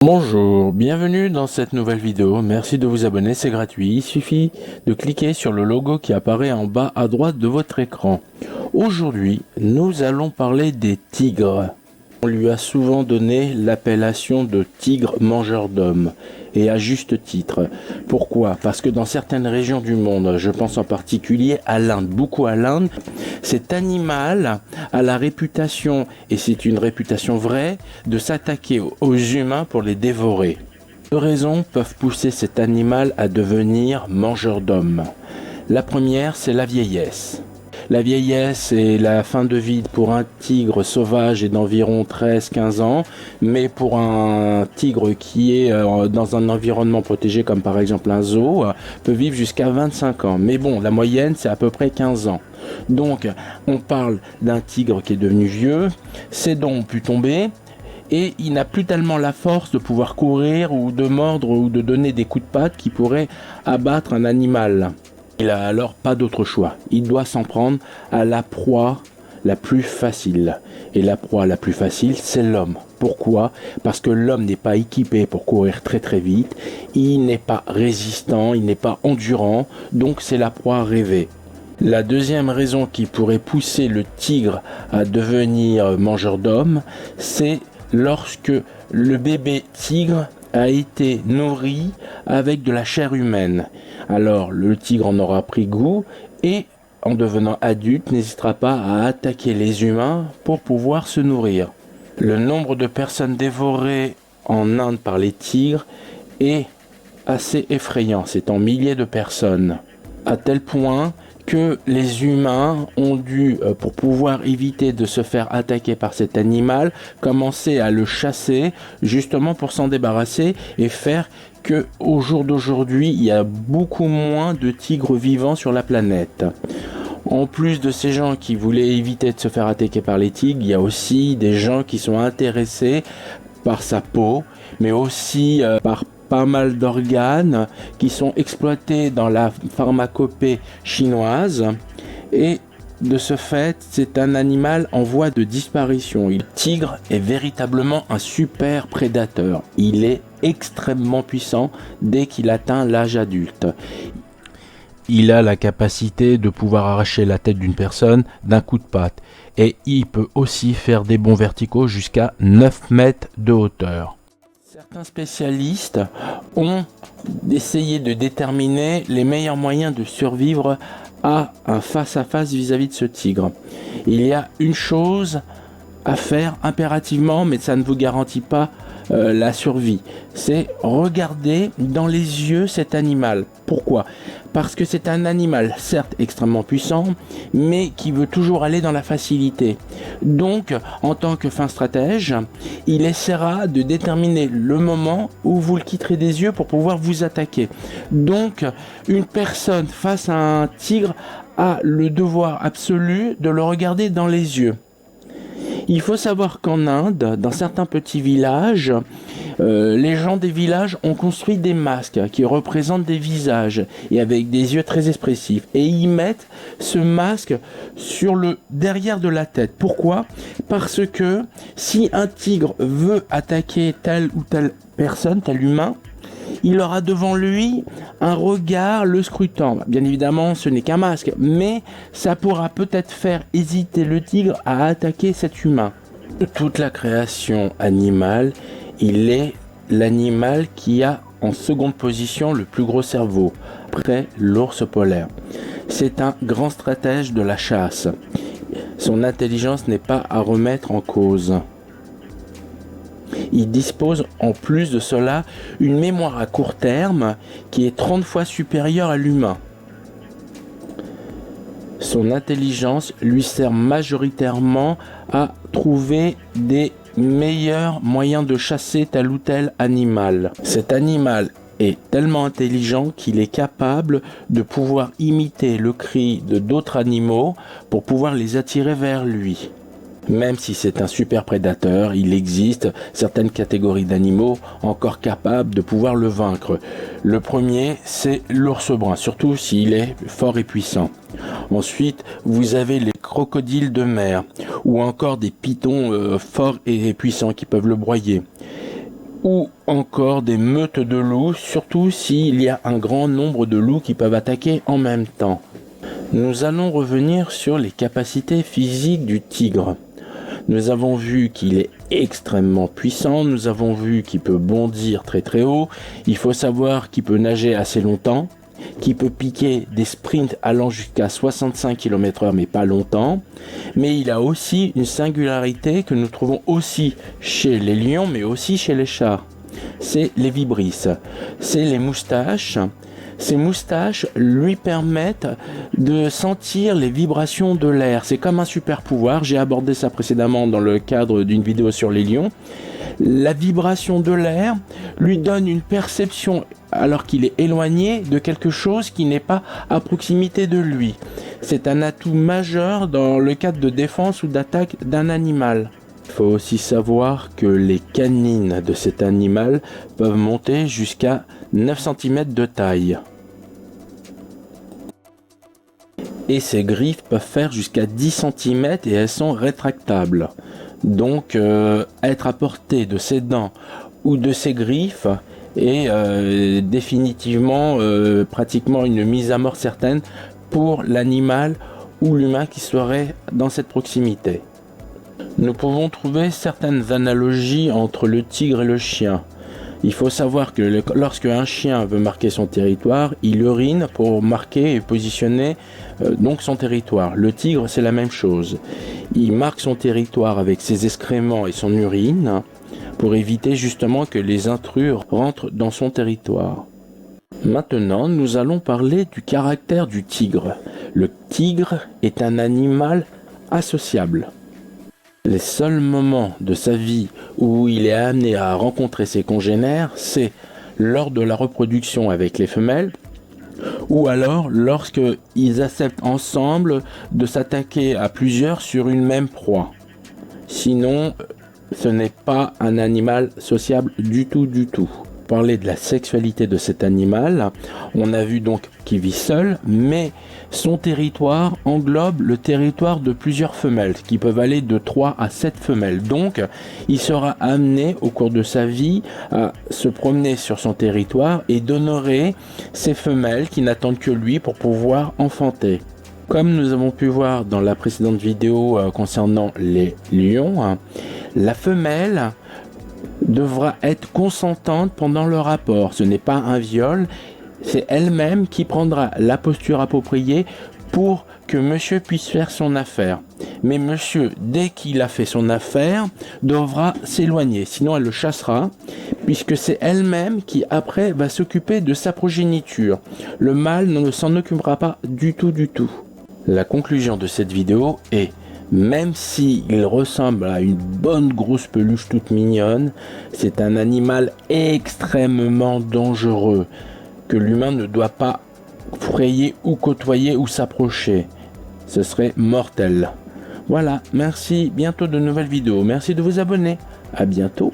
Bonjour, bienvenue dans cette nouvelle vidéo, merci de vous abonner, c'est gratuit, il suffit de cliquer sur le logo qui apparaît en bas à droite de votre écran. Aujourd'hui, nous allons parler des tigres. On lui a souvent donné l'appellation de tigre mangeur d'hommes, et à juste titre. Pourquoi? Parce que dans certaines régions du monde, je pense en particulier à l'Inde, beaucoup à l'Inde, cet animal a la réputation, et c'est une réputation vraie, de s'attaquer aux humains pour les dévorer. Deux raisons peuvent pousser cet animal à devenir mangeur d'hommes. La première, c'est la vieillesse. La vieillesse et la fin de vie pour un tigre sauvage est d'environ 13-15 ans, mais pour un tigre qui est dans un environnement protégé comme par exemple un zoo, peut vivre jusqu'à 25 ans. Mais bon, la moyenne c'est à peu près 15 ans. Donc on parle d'un tigre qui est devenu vieux, ses dents ont pu tomber, et il n'a plus tellement la force de pouvoir courir ou de mordre ou de donner des coups de patte qui pourraient abattre un animal. Il n'a alors pas d'autre choix. Il doit s'en prendre à la proie la plus facile. Et la proie la plus facile, c'est l'homme. Pourquoi? Parce que l'homme n'est pas équipé pour courir très très vite. Il n'est pas résistant, il n'est pas endurant. Donc c'est la proie rêvée. La deuxième raison qui pourrait pousser le tigre à devenir mangeur d'hommes, c'est lorsque le bébé tigre a été nourri avec de la chair humaine. Alors le tigre en aura pris goût et en devenant adulte n'hésitera pas à attaquer les humains pour pouvoir se nourrir. Le nombre de personnes dévorées en Inde par les tigres est assez effrayant, c'est en milliers de personnes, à tel point que les humains ont dû, pour pouvoir éviter de se faire attaquer par cet animal, commencer à le chasser justement pour s'en débarrasser et faire que au jour d'aujourd'hui, il y a beaucoup moins de tigres vivants sur la planète. En plus de ces gens qui voulaient éviter de se faire attaquer par les tigres, il y a aussi des gens qui sont intéressés par sa peau, mais aussi par pas mal d'organes qui sont exploités dans la pharmacopée chinoise, et de ce fait c'est un animal en voie de disparition. Le tigre est véritablement un super prédateur, il est extrêmement puissant dès qu'il atteint l'âge adulte. Il a la capacité de pouvoir arracher la tête d'une personne d'un coup de patte, et il peut aussi faire des bonds verticaux jusqu'à 9 mètres de hauteur. Certains spécialistes ont essayé de déterminer les meilleurs moyens de survivre à un face-à-face vis-à-vis de ce tigre. Il y a une chose à faire impérativement, mais ça ne vous garantit pas la survie. C'est regarder dans les yeux cet animal. Pourquoi? Parce que c'est un animal certes extrêmement puissant, mais qui veut toujours aller dans la facilité. Donc, en tant que fin stratège, il essaiera de déterminer le moment où vous le quitterez des yeux pour pouvoir vous attaquer. Donc, une personne face à un tigre a le devoir absolu de le regarder dans les yeux. Il faut savoir qu'en Inde, dans certains petits villages, les gens des villages ont construit des masques qui représentent des visages et avec des yeux très expressifs. Et ils mettent ce masque sur le derrière de la tête. Pourquoi? Parce que si un tigre veut attaquer telle ou telle personne, tel humain, il aura devant lui un regard le scrutant. Bien évidemment, ce n'est qu'un masque, mais ça pourra peut-être faire hésiter le tigre à attaquer cet humain. De toute la création animale, il est l'animal qui a en seconde position le plus gros cerveau, après l'ours polaire. C'est un grand stratège de la chasse. Son intelligence n'est pas à remettre en cause. Il dispose en plus de cela une mémoire à court terme qui est 30 fois supérieure à l'humain. Son intelligence lui sert majoritairement à trouver des meilleurs moyens de chasser tel ou tel animal. Cet animal est tellement intelligent qu'il est capable de pouvoir imiter le cri de d'autres animaux pour pouvoir les attirer vers lui. Même si c'est un super prédateur, il existe certaines catégories d'animaux encore capables de pouvoir le vaincre. Le premier, c'est l'ours brun, surtout s'il est fort et puissant. Ensuite, vous avez les crocodiles de mer, ou encore des pythons forts et puissants qui peuvent le broyer. ou encore des meutes de loups, surtout s'il y a un grand nombre de loups qui peuvent attaquer en même temps. Nous allons revenir sur les capacités physiques du tigre. Nous avons vu qu'il est extrêmement puissant, nous avons vu qu'il peut bondir très très haut, il faut savoir qu'il peut nager assez longtemps, qu'il peut piquer des sprints allant jusqu'à 65 km/h mais pas longtemps, mais il a aussi une singularité que nous trouvons aussi chez les lions mais aussi chez les chats, c'est les vibrisses, c'est les moustaches. Ces moustaches lui permettent de sentir les vibrations de l'air. C'est comme un super pouvoir. J'ai abordé ça précédemment dans le cadre d'une vidéo sur les lions. La vibration de l'air lui donne une perception, alors qu'il est éloigné, de quelque chose qui n'est pas à proximité de lui. C'est un atout majeur dans le cadre de défense ou d'attaque d'un animal. Il faut aussi savoir que les canines de cet animal peuvent monter jusqu'à 9 cm de taille. Et ses griffes peuvent faire jusqu'à 10 cm et elles sont rétractables. Donc être à portée de ses dents ou de ses griffes est définitivement pratiquement une mise à mort certaine pour l'animal ou l'humain qui serait dans cette proximité. Nous pouvons trouver certaines analogies entre le tigre et le chien. Il faut savoir que lorsque un chien veut marquer son territoire, il urine pour marquer et positionner donc son territoire. Le tigre, c'est la même chose. Il marque son territoire avec ses excréments et son urine pour éviter justement que les intrus rentrent dans son territoire. Maintenant, nous allons parler du caractère du tigre. Le tigre est un animal associable. Les seuls moments de sa vie où il est amené à rencontrer ses congénères, c'est lors de la reproduction avec les femelles, ou alors lorsqu'ils acceptent ensemble de s'attaquer à plusieurs sur une même proie. Sinon, ce n'est pas un animal sociable du tout. Parler de la sexualité de cet animal, on a vu donc qu'il vit seul, mais son territoire englobe le territoire de plusieurs femelles, qui peuvent aller de 3 à 7 femelles. Donc, il sera amené au cours de sa vie à se promener sur son territoire et d'honorer ces femelles qui n'attendent que lui pour pouvoir enfanter. Comme nous avons pu voir dans la précédente vidéo concernant les lions, la femelle devra être consentante pendant le rapport. Ce n'est pas un viol, c'est elle-même qui prendra la posture appropriée pour que monsieur puisse faire son affaire. Mais monsieur, dès qu'il a fait son affaire, devra s'éloigner, sinon elle le chassera, puisque c'est elle-même qui après va s'occuper de sa progéniture. Le mâle ne s'en occupera pas du tout. La conclusion de cette vidéo est: même s'il ressemble à une bonne grosse peluche toute mignonne, c'est un animal extrêmement dangereux que l'humain ne doit pas frayer ou côtoyer ou s'approcher. Ce serait mortel. Voilà, merci, bientôt de nouvelles vidéos. Merci de vous abonner. À bientôt.